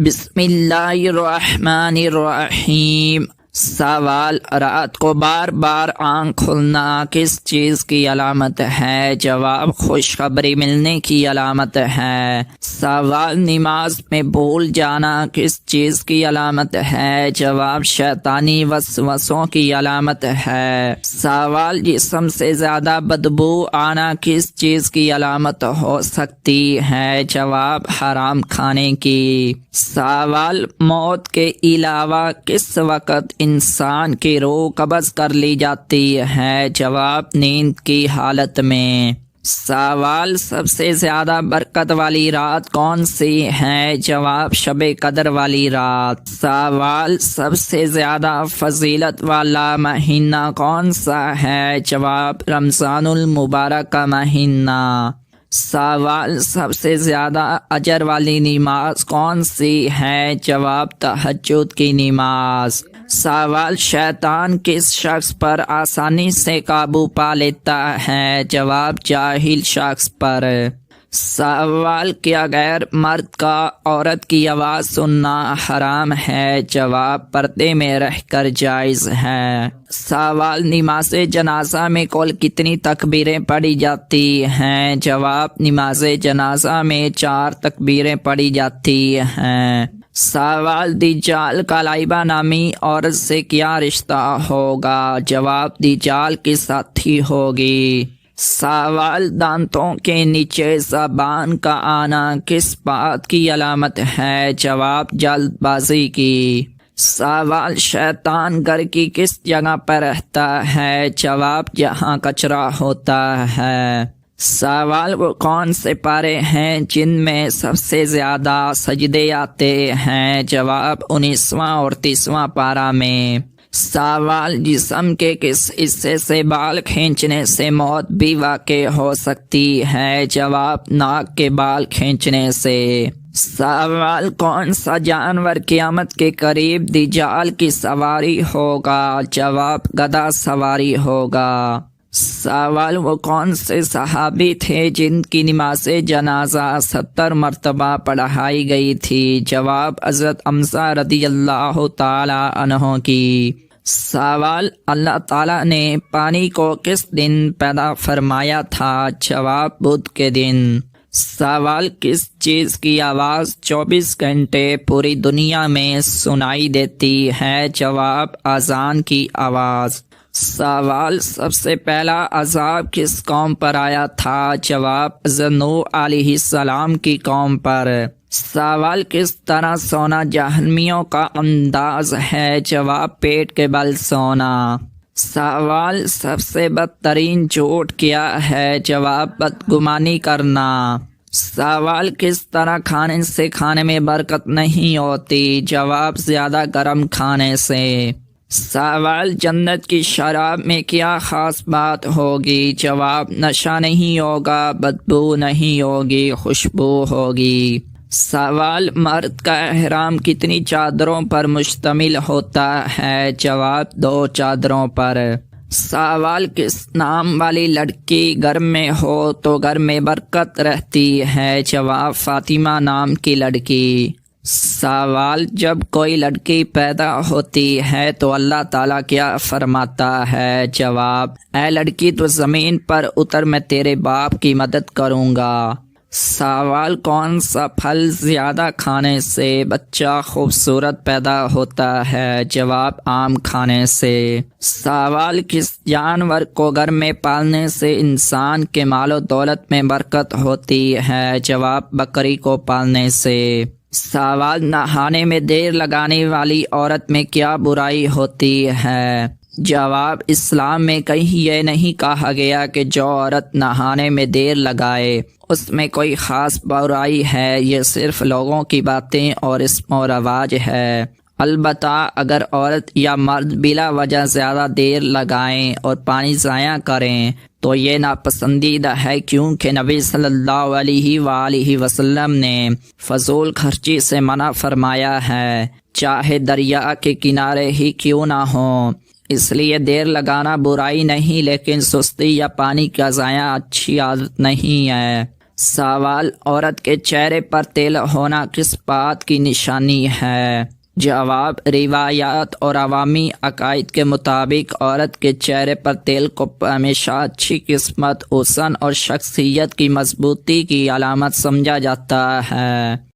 بسم اللہ الرحمن الرحیم۔ سوال: رات کو بار بار آنکھ کھلنا کس چیز کی علامت ہے؟ جواب: خوشخبری ملنے کی علامت ہے۔ سوال: نماز میں بھول جانا کس چیز کی علامت ہے؟ جواب: شیطانی وسوسوں کی علامت ہے۔ سوال: جسم سے زیادہ بدبو آنا کس چیز کی علامت ہو سکتی ہے؟ جواب: حرام کھانے کی۔ سوال: موت کے علاوہ کس وقت انسان کی روح قبض کر لی جاتی ہے؟ جواب: نیند کی حالت میں۔ سوال: سب سے زیادہ برکت والی رات کون سی ہے؟ جواب: شب قدر والی رات۔ سوال: سب سے زیادہ فضیلت والا مہینہ کون سا ہے؟ جواب: رمضان المبارک کا مہینہ۔ سوال: سب سے زیادہ اجر والی نماز کون سی ہے؟ جواب: تہجد کی نماز۔ سوال: شیطان کس شخص پر آسانی سے قابو پا لیتا ہے؟ جواب: جاہل شخص پر۔ سوال: کیا غیر مرد کا عورت کی آواز سننا حرام ہے؟ جواب: پردے میں رہ کر جائز ہے۔ سوال: نماز جنازہ میں کل کتنی تکبیریں پڑھی جاتی ہیں؟ جواب: نماز جنازہ میں 4 تکبیریں پڑھی جاتی ہیں۔ سوال: دجال کا لائبہ نامی عورت سے کیا رشتہ ہوگا؟ جواب: دجال کی ساتھی ہوگی۔ سوال: دانتوں کے نیچے زبان کا آنا کس بات کی علامت ہے؟ جواب: جلد بازی کی۔ سوال: شیطان گھر کی کس جگہ پر رہتا ہے؟ جواب: جہاں کچرا ہوتا ہے۔ سوال: وہ کون سے پارے ہیں جن میں سب سے زیادہ سجدے آتے ہیں؟ جواب: 19واں اور 30واں پارہ میں۔ سوال: جسم کے کس حصے سے بال کھینچنے سے موت بھی واقع ہو سکتی ہے؟ جواب: ناک کے بال کھینچنے سے۔ سوال: کون سا جانور قیامت کے قریب دجال کی سواری ہوگا؟ جواب: گدھا سواری ہوگا۔ سوال: وہ کون سے صحابی تھے جن کی نماز جنازہ 70 مرتبہ پڑھائی گئی تھی؟ جواب: حضرت حمزہ رضی اللہ تعالی عنہ کی۔ سوال: اللہ تعالیٰ نے پانی کو کس دن پیدا فرمایا تھا؟ جواب: بدھ کے دن۔ سوال: کس چیز کی آواز 24 گھنٹے پوری دنیا میں سنائی دیتی ہے؟ جواب: اذان کی آواز۔ سوال: سب سے پہلا عذاب کس قوم پر آیا تھا؟ جواب: حضرت نوح علیہ السلام کی قوم پر۔ سوال: کس طرح سونا جہنمیوں کا انداز ہے؟ جواب: پیٹ کے بل سونا۔ سوال: سب سے بدترین جھوٹ کیا ہے؟ جواب: بدگمانی کرنا۔ سوال: کس طرح کھانے سے کھانے میں برکت نہیں ہوتی؟ جواب: زیادہ گرم کھانے سے۔ سوال: جنت کی شراب میں کیا خاص بات ہوگی؟ جواب: نشہ نہیں ہوگا، بدبو نہیں ہوگی، خوشبو ہوگی۔ سوال: مرد کا احرام کتنی چادروں پر مشتمل ہوتا ہے؟ جواب: 2 چادروں پر۔ سوال: کس نام والی لڑکی گھر میں ہو تو گھر میں برکت رہتی ہے؟ جواب: فاطمہ نام کی لڑکی۔ سوال: جب کوئی لڑکی پیدا ہوتی ہے تو اللہ تعالیٰ کیا فرماتا ہے؟ جواب: اے لڑکی تو زمین پر اتر، میں تیرے باپ کی مدد کروں گا۔ سوال: کون سا پھل زیادہ کھانے سے بچہ خوبصورت پیدا ہوتا ہے؟ جواب: آم کھانے سے۔ سوال: کس جانور کو گھر میں پالنے سے انسان کے مال و دولت میں برکت ہوتی ہے؟ جواب: بکری کو پالنے سے۔ سوال: نہانے میں دیر لگانے والی عورت میں کیا برائی ہوتی ہے؟ جواب: اسلام میں کہیں یہ نہیں کہا گیا کہ جو عورت نہانے میں دیر لگائے اس میں کوئی خاص برائی ہے، یہ صرف لوگوں کی باتیں اور رسم و رواج ہے۔ البتہ اگر عورت یا مرد بلا وجہ زیادہ دیر لگائیں اور پانی ضائع کریں تو یہ ناپسندیدہ ہے، کیونکہ نبی صلی اللہ علیہ وآلہ وسلم نے فضول خرچی سے منع فرمایا ہے، چاہے دریا کے کنارے ہی کیوں نہ ہوں۔ اس لیے دیر لگانا برائی نہیں، لیکن سستی یا پانی کا ضائع اچھی عادت نہیں ہے۔ سوال: عورت کے چہرے پر تیل ہونا کس بات کی نشانی ہے؟ جواب: روایات اور عوامی عقائد کے مطابق عورت کے چہرے پر تیل کو ہمیشہ اچھی قسمت، حسن اور شخصیت کی مضبوطی کی علامت سمجھا جاتا ہے۔